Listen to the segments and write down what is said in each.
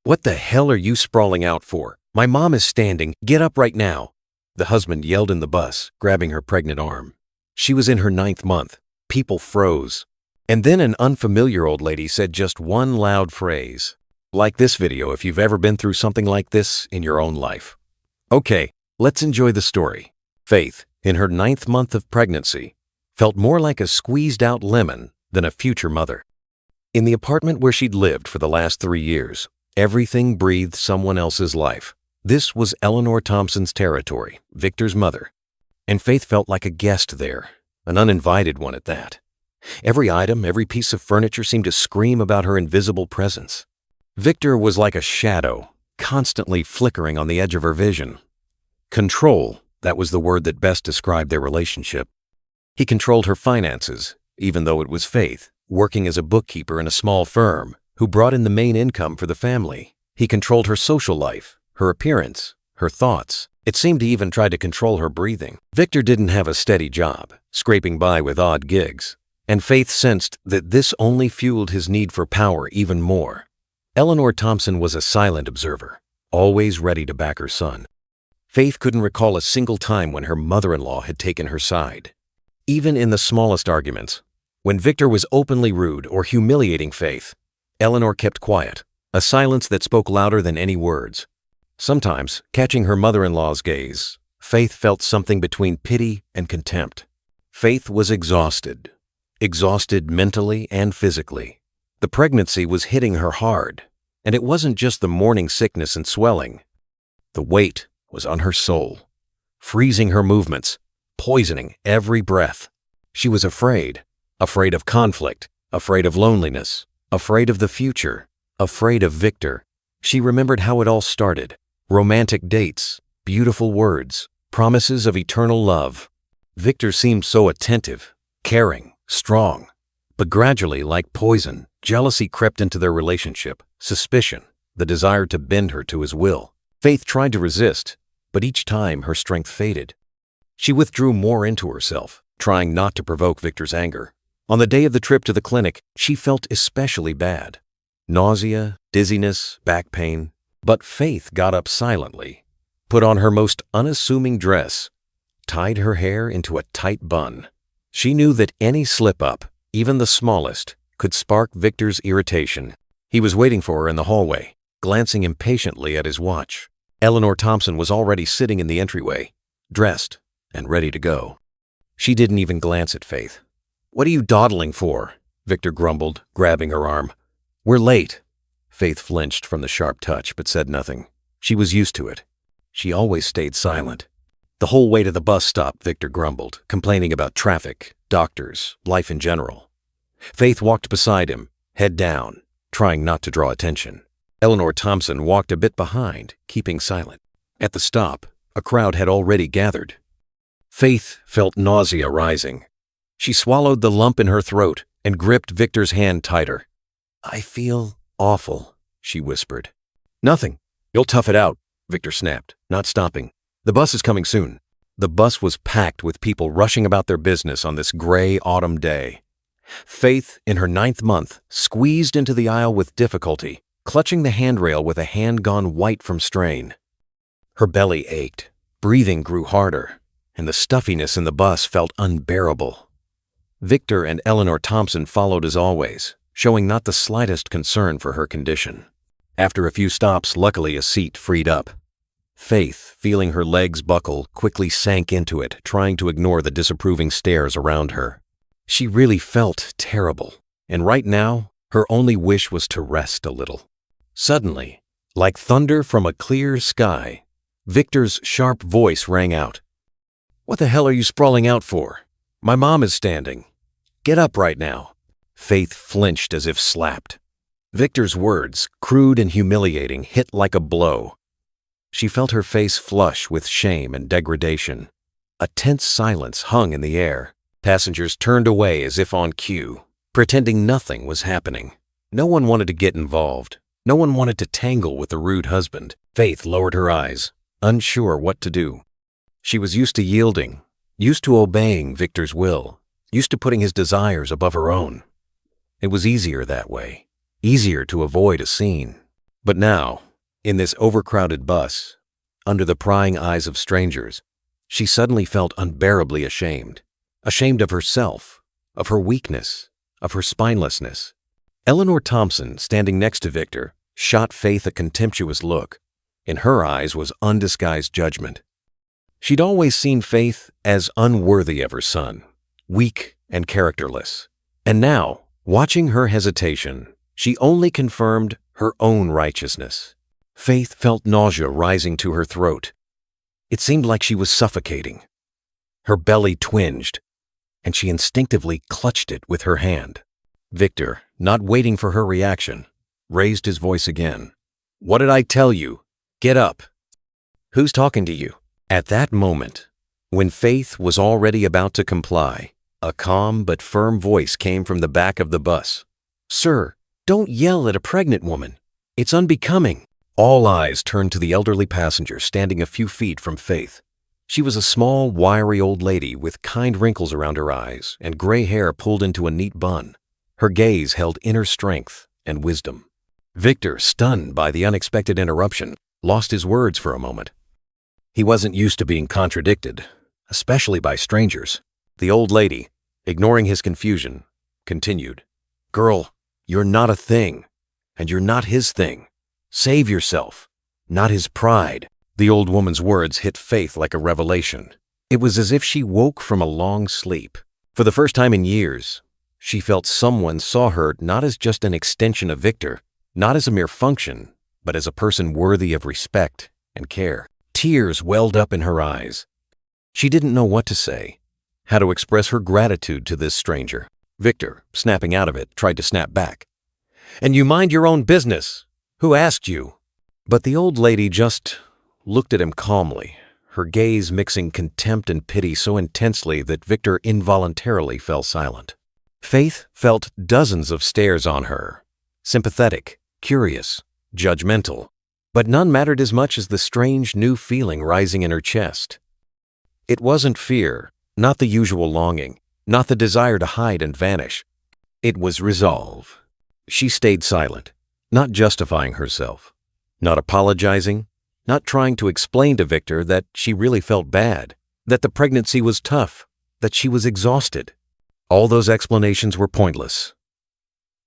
"What the hell are you sprawling out for? My mom is standing. Get up right now." The husband yelled in the bus, grabbing her pregnant arm. She was in her 9th month. People froze. And then an unfamiliar old lady said just one loud phrase. Like this video if you've ever been through something like this in your own life. Okay, let's enjoy the story. Faith, in her 9th month of pregnancy, felt more like a squeezed-out lemon than a future mother. In the apartment where she'd lived for the last 3 years, everything breathed someone else's life. This was Eleanor Thompson's territory, Victor's mother. And Faith felt like a guest there, an uninvited one at that. Every item, every piece of furniture seemed to scream about her invisible presence. Victor was like a shadow, constantly flickering on the edge of her vision. Control, that was the word that best described their relationship. He controlled her finances, even though it was Faith, working as a bookkeeper in a small firm, who brought in the main income for the family. He controlled her social life, her appearance, her thoughts. It seemed to even try to control her breathing. Victor didn't have a steady job, scraping by with odd gigs, and Faith sensed that this only fueled his need for power even more. Eleanor Thompson was a silent observer, always ready to back her son. Faith couldn't recall a single time when her mother-in-law had taken her side. Even in the smallest arguments, when Victor was openly rude or humiliating Faith, Eleanor kept quiet, a silence that spoke louder than any words. Sometimes, catching her mother-in-law's gaze, Faith felt something between pity and contempt. Faith was exhausted mentally and physically. The pregnancy was hitting her hard, and it wasn't just the morning sickness and swelling. The weight was on her soul, freezing her movements, poisoning every breath. She was afraid of conflict, afraid of loneliness, afraid of the future, afraid of Victor. She remembered how it all started. Romantic dates, beautiful words, promises of eternal love. Victor seemed so attentive, caring, strong. But gradually, like poison, jealousy crept into their relationship, suspicion, the desire to bend her to his will. Faith tried to resist, but each time her strength faded. She withdrew more into herself, trying not to provoke Victor's anger. On the day of the trip to the clinic, she felt especially bad. Nausea, dizziness, back pain. But Faith got up silently, put on her most unassuming dress, tied her hair into a tight bun. She knew that any slip-up, even the smallest, could spark Victor's irritation. He was waiting for her in the hallway, glancing impatiently at his watch. Eleanor Thompson was already sitting in the entryway, dressed and ready to go. She didn't even glance at Faith. "What are you dawdling for?" Victor grumbled, grabbing her arm. "We're late." Faith flinched from the sharp touch but said nothing. She was used to it. She always stayed silent. The whole way to the bus stop, Victor grumbled, complaining about traffic, doctors, life in general. Faith walked beside him, head down, trying not to draw attention. Eleanor Thompson walked a bit behind, keeping silent. At the stop, a crowd had already gathered. Faith felt nausea rising. She swallowed the lump in her throat and gripped Victor's hand tighter. "I feel awful," she whispered. "Nothing. You'll tough it out," Victor snapped, not stopping. "The bus is coming soon." The bus was packed with people rushing about their business on this gray autumn day. Faith, in her 9th month, squeezed into the aisle with difficulty, clutching the handrail with a hand gone white from strain. Her belly ached, breathing grew harder, and the stuffiness in the bus felt unbearable. Victor and Eleanor Thompson followed as always, showing not the slightest concern for her condition. After a few stops, luckily a seat freed up. Faith, feeling her legs buckle, quickly sank into it, trying to ignore the disapproving stares around her. She really felt terrible, and right now, her only wish was to rest a little. Suddenly, like thunder from a clear sky, Victor's sharp voice rang out. "What the hell are you sprawling out for? My mom is standing. Get up right now." Faith flinched as if slapped. Victor's words, crude and humiliating, hit like a blow. She felt her face flush with shame and degradation. A tense silence hung in the air. Passengers turned away as if on cue, pretending nothing was happening. No one wanted to get involved. No one wanted to tangle with the rude husband. Faith lowered her eyes, unsure what to do. She was used to yielding, used to obeying Victor's will, used to putting his desires above her own. It was easier that way, easier to avoid a scene. But now, in this overcrowded bus, under the prying eyes of strangers, she suddenly felt unbearably ashamed. Ashamed of herself, of her weakness, of her spinelessness. Eleanor Thompson, standing next to Victor, shot Faith a contemptuous look. In her eyes was undisguised judgment. She'd always seen Faith as unworthy of her son, weak and characterless. And now, watching her hesitation, she only confirmed her own righteousness. Faith felt nausea rising to her throat. It seemed like she was suffocating. Her belly twinged, and she instinctively clutched it with her hand. Victor, not waiting for her reaction, raised his voice again. "What did I tell you? Get up. Who's talking to you?" At that moment, when Faith was already about to comply, a calm but firm voice came from the back of the bus. "Sir, don't yell at a pregnant woman. It's unbecoming." All eyes turned to the elderly passenger standing a few feet from Faith. She was a small, wiry old lady with kind wrinkles around her eyes and gray hair pulled into a neat bun. Her gaze held inner strength and wisdom. Victor, stunned by the unexpected interruption, lost his words for a moment. He wasn't used to being contradicted, especially by strangers. The old lady, ignoring his confusion, continued, "Girl, you're not a thing, and you're not his thing. Save yourself, not his pride." The old woman's words hit Faith like a revelation. It was as if she woke from a long sleep. For the first time in years, she felt someone saw her not as just an extension of Victor, not as a mere function, but as a person worthy of respect and care. Tears welled up in her eyes. She didn't know what to say, how to express her gratitude to this stranger. Victor, snapping out of it, tried to snap back. "And you mind your own business. Who asked you?" But the old lady just looked at him calmly, her gaze mixing contempt and pity so intensely that Victor involuntarily fell silent. Faith felt dozens of stares on her, sympathetic, curious, judgmental, but none mattered as much as the strange new feeling rising in her chest. It wasn't fear, not the usual longing, not the desire to hide and vanish. It was resolve. She stayed silent, not justifying herself, not apologizing, not trying to explain to Victor that she really felt bad, that the pregnancy was tough, that she was exhausted. All those explanations were pointless.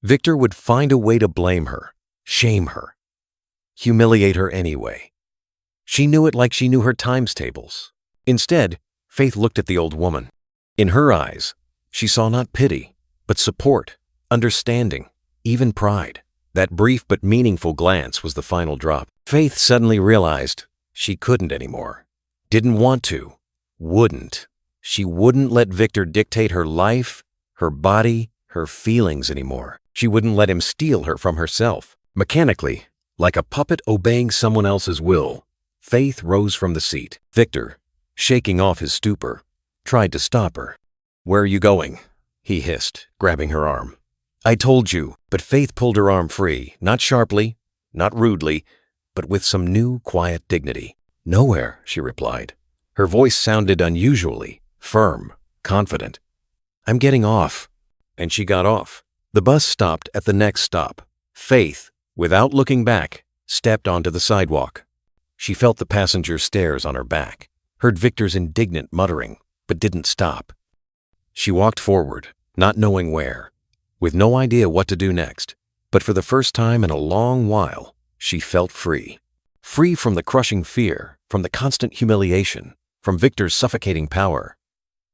Victor would find a way to blame her, shame her, humiliate her anyway. She knew it like she knew her times tables. Instead, Faith looked at the old woman. In her eyes, she saw not pity, but support, understanding, even pride. That brief but meaningful glance was the final drop. Faith suddenly realized she couldn't anymore. Didn't want to. Wouldn't. She wouldn't let Victor dictate her life, her body, her feelings anymore. She wouldn't let him steal her from herself. Mechanically, like a puppet obeying someone else's will, Faith rose from the seat. Victor, shaking off his stupor, tried to stop her. "Where are you going?" he hissed, grabbing her arm. "I told you," but Faith pulled her arm free, not sharply, not rudely, but with some new, quiet dignity. "Nowhere," she replied. Her voice sounded unusually firm, confident. "I'm getting off." And she got off. The bus stopped at the next stop. Faith, without looking back, stepped onto the sidewalk. She felt the passenger's stares on her back, heard Victor's indignant muttering, but didn't stop. She walked forward, not knowing where, with no idea what to do next. But for the first time in a long while, she felt free. Free from the crushing fear, from the constant humiliation, from Victor's suffocating power.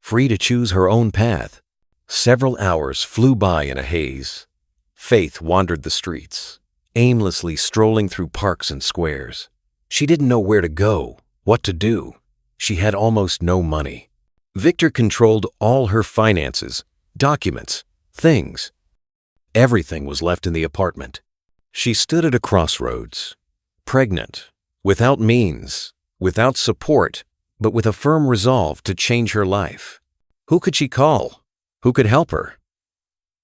Free to choose her own path. Several hours flew by in a haze. Faith wandered the streets, aimlessly strolling through parks and squares. She didn't know where to go, what to do. She had almost no money. Victor controlled all her finances, documents, things. Everything was left in the apartment. She stood at a crossroads, pregnant, without means, without support, but with a firm resolve to change her life. Who could she call? Who could help her?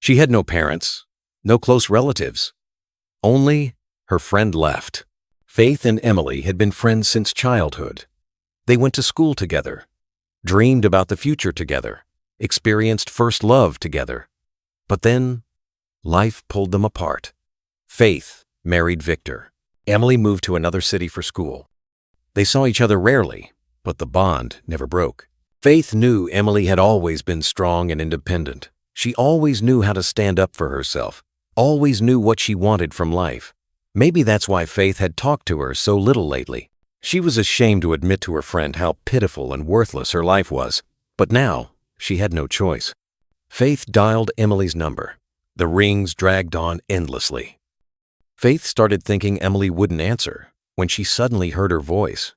She had no parents, no close relatives. Only her friend left. Faith and Emily had been friends since childhood. They went to school together, dreamed about the future together, experienced first love together. But then, life pulled them apart. Faith married Victor. Emily moved to another city for school. They saw each other rarely, but the bond never broke. Faith knew Emily had always been strong and independent. She always knew how to stand up for herself, always knew what she wanted from life. Maybe that's why Faith had talked to her so little lately. She was ashamed to admit to her friend how pitiful and worthless her life was, but now she had no choice. Faith dialed Emily's number. The rings dragged on endlessly. Faith started thinking Emily wouldn't answer when she suddenly heard her voice.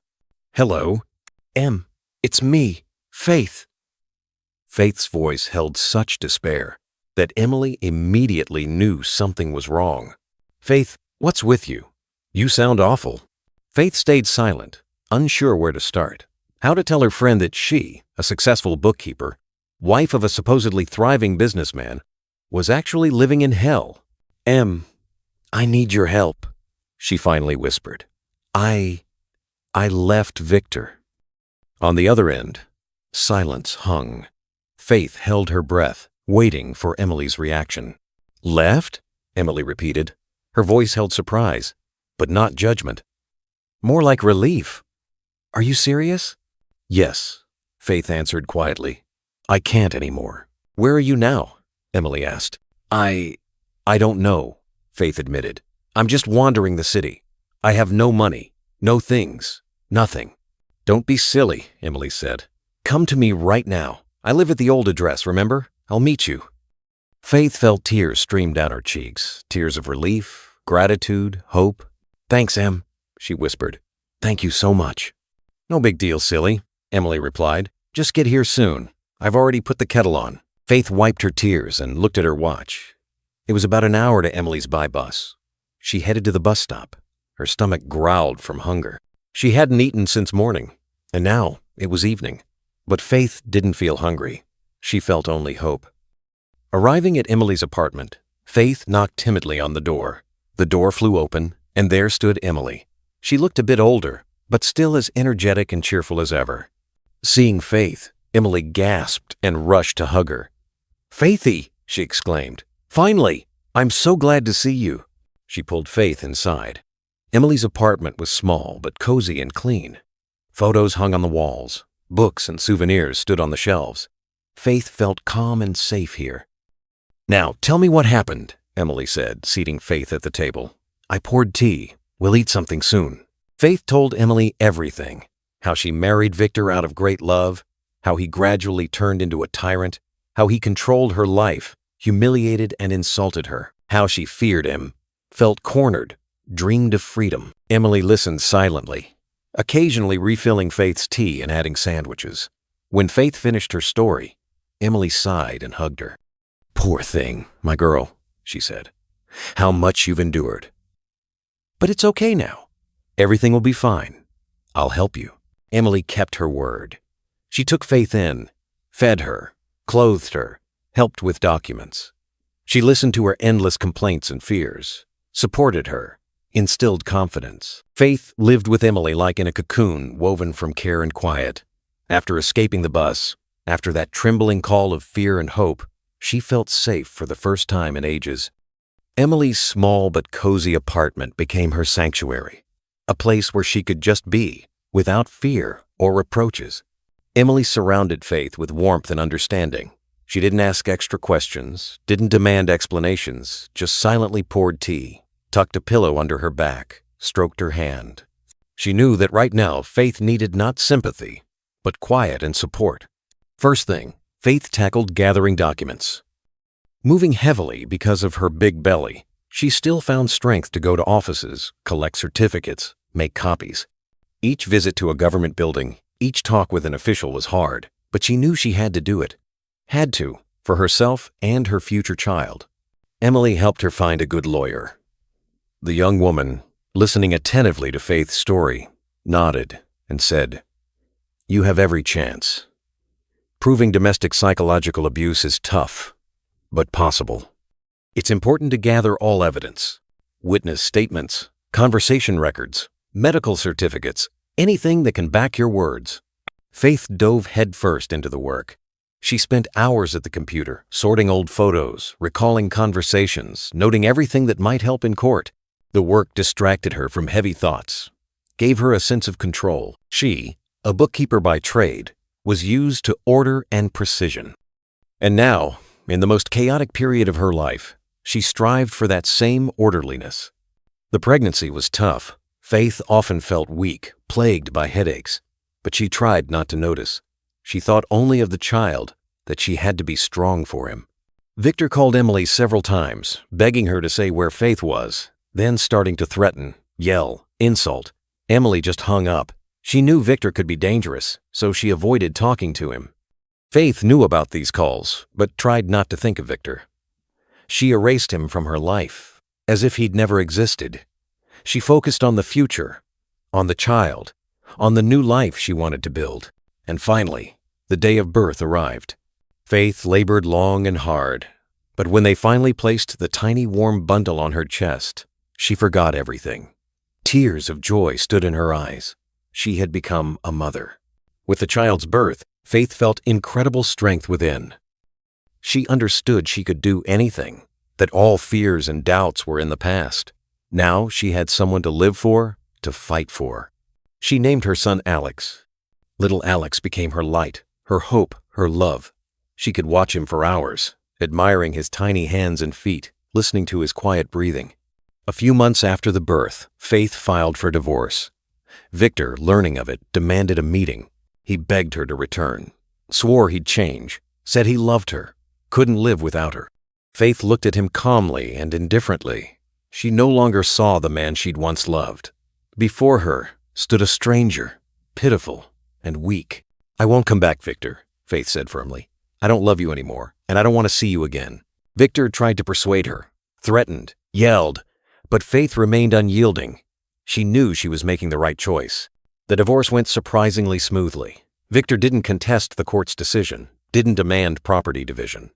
"Hello? Em, it's me, Faith." Faith's voice held such despair that Emily immediately knew something was wrong. "Faith, what's with you? You sound awful." Faith stayed silent, unsure where to start. How to tell her friend that she, a successful bookkeeper, wife of a supposedly thriving businessman, was actually living in hell. "Em, I need your help," she finally whispered. I left Victor." On the other end, silence hung. Faith held her breath, waiting for Emily's reaction. "Left?" Emily repeated. Her voice held surprise, but not judgment. More like relief. "Are you serious?" "Yes," Faith answered quietly. "I can't anymore." "Where are you now?" Emily asked. I don't know," Faith admitted. "I'm just wandering the city. I have no money, no things, nothing." "Don't be silly," Emily said. "Come to me right now. I live at the old address, remember? I'll meet you." Faith felt tears stream down her cheeks, tears of relief, gratitude, hope. "Thanks, Em," she whispered. "Thank you so much." "No big deal, silly," Emily replied. "Just get here soon. I've already put the kettle on." Faith wiped her tears and looked at her watch. It was about an hour to Emily's by bus. She headed to the bus stop. Her stomach growled from hunger. She hadn't eaten since morning, and now it was evening. But Faith didn't feel hungry. She felt only hope. Arriving at Emily's apartment, Faith knocked timidly on the door. The door flew open, and there stood Emily. She looked a bit older, but still as energetic and cheerful as ever. Seeing Faith, Emily gasped and rushed to hug her. "Faithy!" she exclaimed. "Finally! I'm so glad to see you." She pulled Faith inside. Emily's apartment was small but cozy and clean. Photos hung on the walls. Books and souvenirs stood on the shelves. Faith felt calm and safe here. "Now, tell me what happened," Emily said, seating Faith at the table. "I poured tea. We'll eat something soon." Faith told Emily everything. How she married Victor out of great love, how he gradually turned into a tyrant, how he controlled her life, humiliated and insulted her, how she feared him, felt cornered, dreamed of freedom. Emily listened silently, occasionally refilling Faith's tea and adding sandwiches. When Faith finished her story, Emily sighed and hugged her. "Poor thing, my girl," she said. "How much you've endured. But it's okay now. Everything will be fine. I'll help you." Emily kept her word. She took Faith in, fed her, clothed her, helped with documents. She listened to her endless complaints and fears, supported her, instilled confidence. Faith lived with Emily like in a cocoon woven from care and quiet. After escaping the bus, after that trembling call of fear and hope, she felt safe for the first time in ages. Emily's small but cozy apartment became her sanctuary, a place where she could just be, without fear or reproaches. Emily surrounded Faith with warmth and understanding. She didn't ask extra questions, didn't demand explanations, just silently poured tea, tucked a pillow under her back, stroked her hand. She knew that right now Faith needed not sympathy, but quiet and support. First thing, Faith tackled gathering documents. Moving heavily because of her big belly, she still found strength to go to offices, collect certificates, make copies. Each visit to a government building, each talk with an official was hard, but she knew she had to do it. Had to, for herself and her future child. Emily helped her find a good lawyer. The young woman, listening attentively to Faith's story, nodded and said, "You have every chance. Proving domestic psychological abuse is tough, but possible. It's important to gather all evidence, witness statements, conversation records, medical certificates, anything that can back your words." Faith dove headfirst into the work. She spent hours at the computer, sorting old photos, recalling conversations, noting everything that might help in court. The work distracted her from heavy thoughts, gave her a sense of control. She, a bookkeeper by trade, was used to order and precision. And now, in the most chaotic period of her life, she strived for that same orderliness. The pregnancy was tough. Faith often felt weak, plagued by headaches, but she tried not to notice. She thought only of the child, that she had to be strong for him. Victor called Emily several times, begging her to say where Faith was, then starting to threaten, yell, insult. Emily just hung up. She knew Victor could be dangerous, so she avoided talking to him. Faith knew about these calls, but tried not to think of Victor. She erased him from her life, as if he'd never existed. She focused on the future, on the child, on the new life she wanted to build. And finally, the day of birth arrived. Faith labored long and hard, but when they finally placed the tiny warm bundle on her chest, she forgot everything. Tears of joy stood in her eyes. She had become a mother. With the child's birth, Faith felt incredible strength within. She understood she could do anything, that all fears and doubts were in the past. Now she had someone to live for, to fight for. She named her son Alex. Little Alex became her light, her hope, her love. She could watch him for hours, admiring his tiny hands and feet, listening to his quiet breathing. A few months after the birth, Faith filed for divorce. Victor, learning of it, demanded a meeting. He begged her to return, swore he'd change, said he loved her, couldn't live without her. Faith looked at him calmly and indifferently. She no longer saw the man she'd once loved. Before her stood a stranger, pitiful and weak. "I won't come back, Victor," Faith said firmly. "I don't love you anymore, and I don't want to see you again." Victor tried to persuade her, threatened, yelled, but Faith remained unyielding. She knew she was making the right choice. The divorce went surprisingly smoothly. Victor didn't contest the court's decision, didn't demand property division.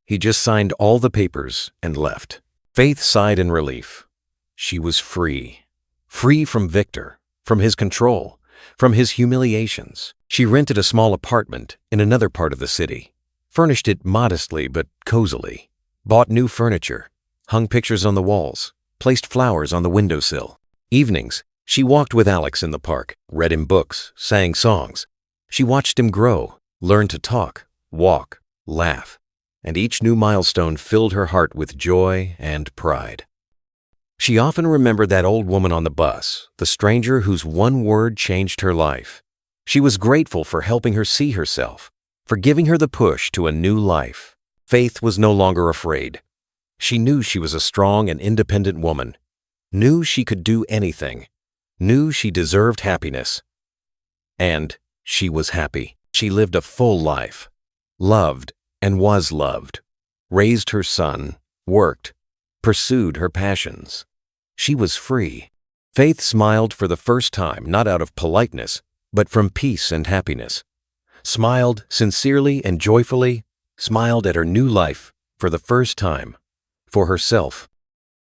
He just signed all the papers and left. Faith sighed in relief. She was free. Free from Victor, from his control, from his humiliations. She rented a small apartment in another part of the city, furnished it modestly but cozily, bought new furniture, hung pictures on the walls, placed flowers on the windowsill. Evenings, she walked with Alex in the park, read him books, sang songs. She watched him grow, learn to talk, walk, laugh, and each new milestone filled her heart with joy and pride. She often remembered that old woman on the bus, the stranger whose one word changed her life. She was grateful for helping her see herself, for giving her the push to a new life. Faith was no longer afraid. She knew she was a strong and independent woman, knew she could do anything, knew she deserved happiness. And she was happy. She lived a full life, loved and was loved, raised her son, worked, pursued her passions. She was free. Faith smiled for the first time, not out of politeness, but from peace and happiness. Smiled sincerely and joyfully, smiled at her new life for the first time, for herself